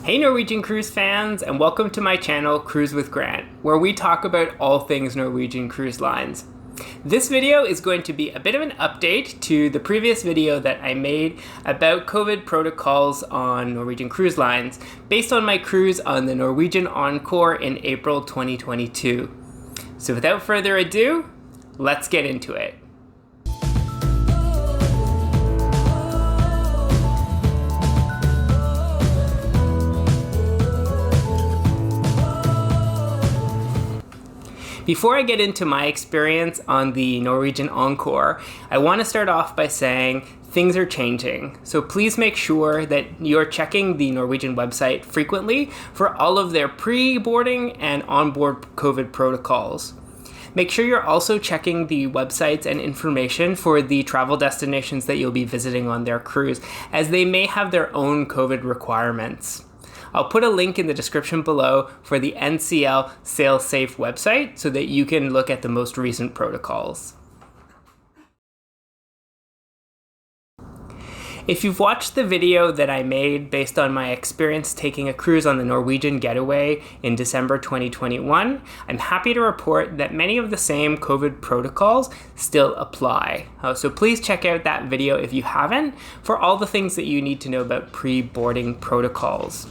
Hey Norwegian cruise fans, and welcome to my channel Cruise with Grant, where we talk about all things Norwegian Cruise Lines. This video is going to be a bit of an update to the previous video that I made about COVID protocols on Norwegian Cruise Lines, based on my cruise on the Norwegian Encore in April 2022. So without further ado, let's get into it. Before I get into my experience on the Norwegian Encore, I want to start off by saying things are changing. So please make sure that you're checking the Norwegian website frequently for all of their pre-boarding and onboard COVID protocols. Make sure you're also checking the websites and information for the travel destinations that you'll be visiting on their cruise, as they may have their own COVID requirements. I'll put a link in the description below for the NCL Sail Safe website so that you can look at the most recent protocols. If you've watched the video that I made based on my experience taking a cruise on the Norwegian Getaway in December 2021, I'm happy to report that many of the same COVID protocols still apply. So please check out that video if you haven't for all the things that you need to know about pre-boarding protocols.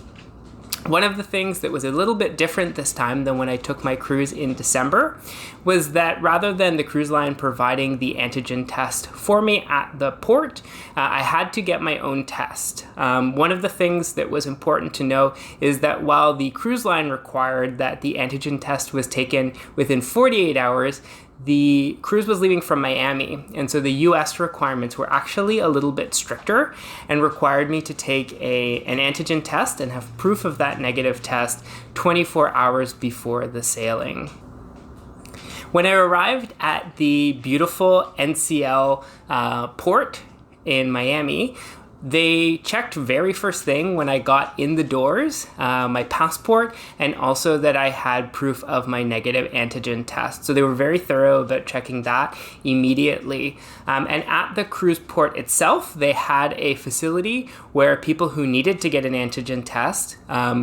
One of the things that was a little bit different this time than when I took my cruise in December was that rather than the cruise line providing the antigen test for me at the port, I had to get my own test. One of the things that was important to know is that while the cruise line required that the antigen test was taken within 48 hours, the cruise was leaving from Miami, and so the US requirements were actually a little bit stricter and required me to take an antigen test and have proof of that negative test 24 hours before the sailing. When I arrived at the beautiful NCL port in Miami, they checked very first thing when I got in the doors, my passport, and also that I had proof of my negative antigen test. So they were very thorough about checking that immediately. And at the cruise port itself, they had a facility where people who needed to get an antigen test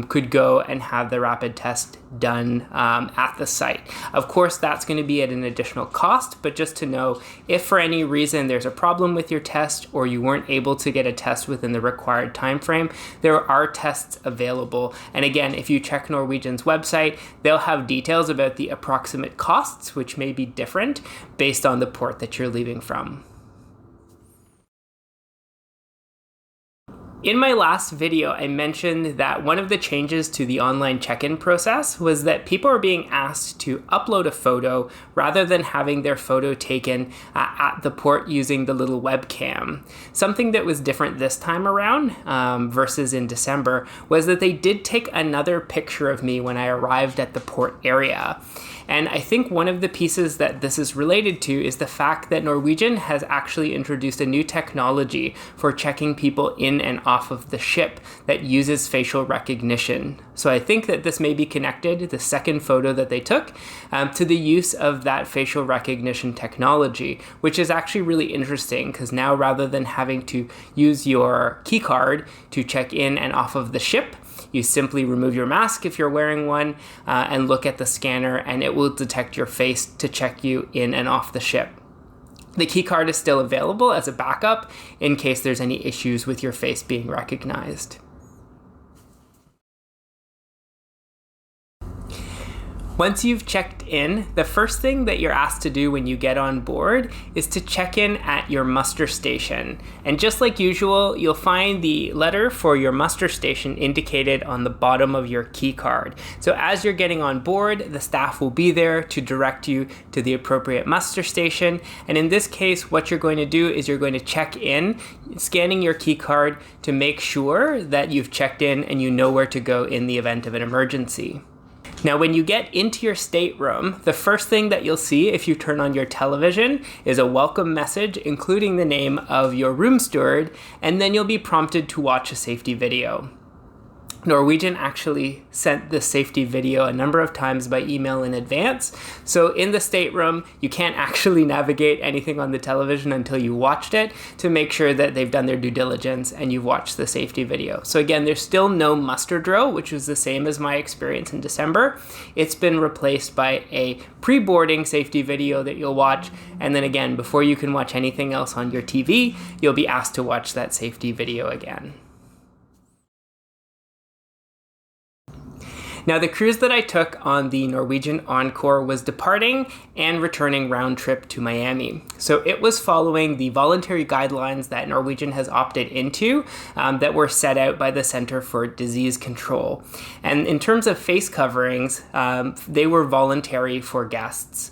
could go and have the rapid test done at the site. Of course, that's going to be at an additional cost, but just to know if for any reason there's a problem with your test or you weren't able to get a test within the required time frame, there are tests available. And again, if you check Norwegian's website, they'll have details about the approximate costs, which may be different based on the port that you're leaving from. In my last video, I mentioned that one of the changes to the online check-in process was that people are being asked to upload a photo rather than having their photo taken at the port using the little webcam. Something that was different this time around versus in December was that they did take another picture of me when I arrived at the port area. And I think one of the pieces that this is related to is the fact that Norwegian has actually introduced a new technology for checking people in and off of the ship that uses facial recognition. So I think that this may be connected, the second photo that they took, to the use of that facial recognition technology, which is actually really interesting because now rather than having to use your key card to check in and off of the ship, you simply remove your mask if you're wearing one and look at the scanner, and it will detect your face to check you in and off the ship. The key card is still available as a backup in case there's any issues with your face being recognized. Once you've checked in, the first thing that you're asked to do when you get on board is to check in at your muster station. And just like usual, you'll find the letter for your muster station indicated on the bottom of your key card. So as you're getting on board, the staff will be there to direct you to the appropriate muster station. And in this case, what you're going to do is you're going to check in, scanning your key card to make sure that you've checked in and you know where to go in the event of an emergency. Now, when you get into your stateroom, the first thing that you'll see if you turn on your television is a welcome message, including the name of your room steward, and then you'll be prompted to watch a safety video. Norwegian actually sent the safety video a number of times by email in advance. So in the stateroom, you can't actually navigate anything on the television until you watched it to make sure that they've done their due diligence and you've watched the safety video. So again, there's still no muster drill, which was the same as my experience in December. It's been replaced by a pre-boarding safety video that you'll watch. And then again, before you can watch anything else on your TV, you'll be asked to watch that safety video again. Now, the cruise that I took on the Norwegian Encore was departing and returning round trip to Miami. So it was following the voluntary guidelines that Norwegian has opted into that were set out by the Center for Disease Control. And in terms of face coverings, they were voluntary for guests.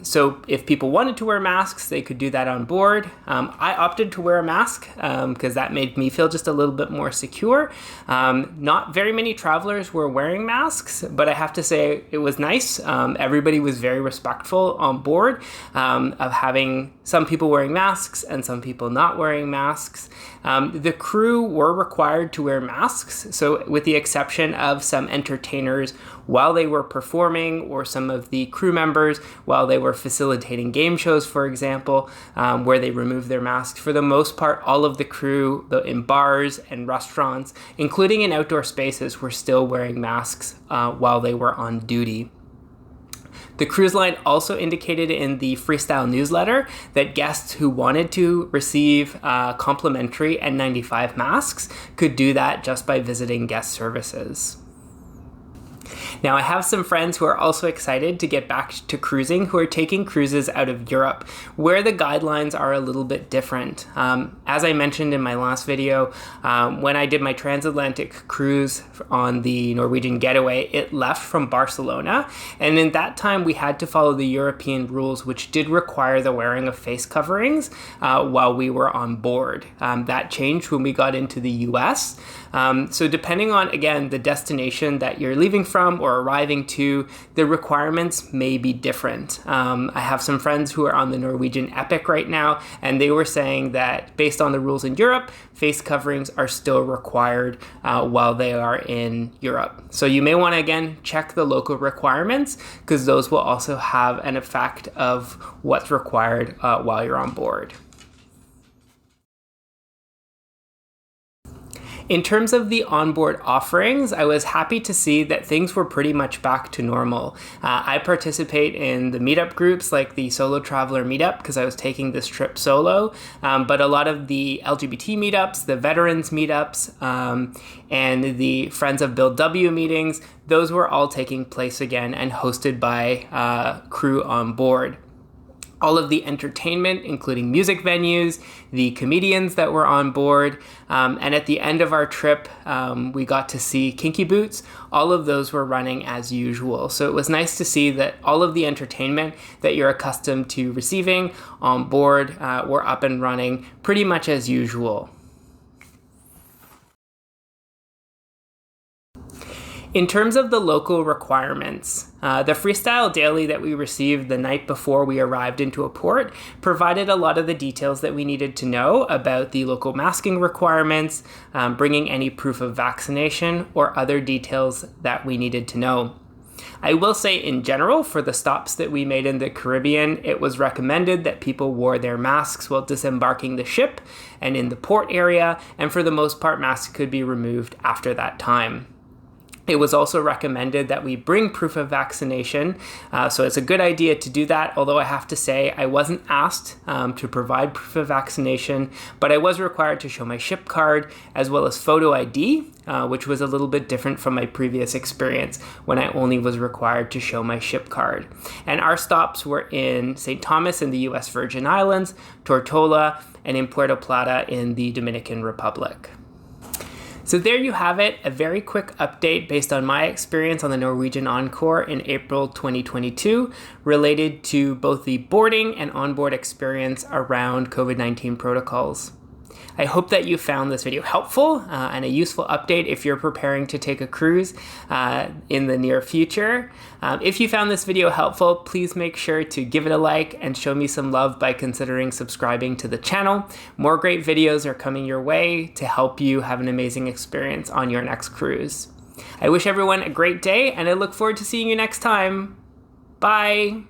So if people wanted to wear masks, they could do that on board. I opted to wear a mask because that made me feel just a little bit more secure. Not very many travelers were wearing masks, but I have to say it was nice. Everybody was very respectful on board of having some people wearing masks and some people not wearing masks. The crew were required to wear masks, so with the exception of some entertainers while they were performing or some of the crew members while they were facilitating game shows, for example, where they removed their masks. For the most part, all of the crew in bars and restaurants, including in outdoor spaces, were still wearing masks while they were on duty. The cruise line also indicated in the Freestyle newsletter that guests who wanted to receive complimentary N95 masks could do that just by visiting guest services. Now, I have some friends who are also excited to get back to cruising who are taking cruises out of Europe, where the guidelines are a little bit different. As I mentioned in my last video, when I did my transatlantic cruise on the Norwegian Getaway, it left from Barcelona, and in that time we had to follow the European rules, which did require the wearing of face coverings while we were on board. That changed when we got into the US. So depending on, again, the destination that you're leaving from or arriving to, the requirements may be different. I have some friends who are on the Norwegian Epic right now, and they were saying that based on the rules in Europe, face coverings are still required while they are in Europe. So you may want to, again, check the local requirements because those will also have an effect of what's required while you're on board. In terms of the onboard offerings, I was happy to see that things were pretty much back to normal. I participate in the meetup groups like the Solo Traveler Meetup because I was taking this trip solo, but a lot of the LGBT meetups, the veterans meetups, and the Friends of Bill W meetings, those were all taking place again and hosted by crew on board. All of the entertainment, including music venues, the comedians that were on board, and at the end of our trip, we got to see Kinky Boots. All of those were running as usual. So it was nice to see that all of the entertainment that you're accustomed to receiving on board were up and running pretty much as usual. In terms of the local requirements, the Freestyle Daily that we received the night before we arrived into a port provided a lot of the details that we needed to know about the local masking requirements, bringing any proof of vaccination, or other details that we needed to know. I will say in general, for the stops that we made in the Caribbean, it was recommended that people wore their masks while disembarking the ship and in the port area, and for the most part, masks could be removed after that time. It was also recommended that we bring proof of vaccination, so it's a good idea to do that, although I have to say I wasn't asked to provide proof of vaccination, but I was required to show my ship card as well as photo ID, which was a little bit different from my previous experience when I only was required to show my ship card. And our stops were in St. Thomas in the US Virgin Islands, Tortola, and in Puerto Plata in the Dominican Republic. So there you have it, a very quick update based on my experience on the Norwegian Encore in April 2022 related to both the boarding and onboard experience around COVID-19 protocols. I hope that you found this video helpful and a useful update if you're preparing to take a cruise in the near future. If you found this video helpful, please make sure to give it a like and show me some love by considering subscribing to the channel. More great videos are coming your way to help you have an amazing experience on your next cruise. I wish everyone a great day, and I look forward to seeing you next time. Bye!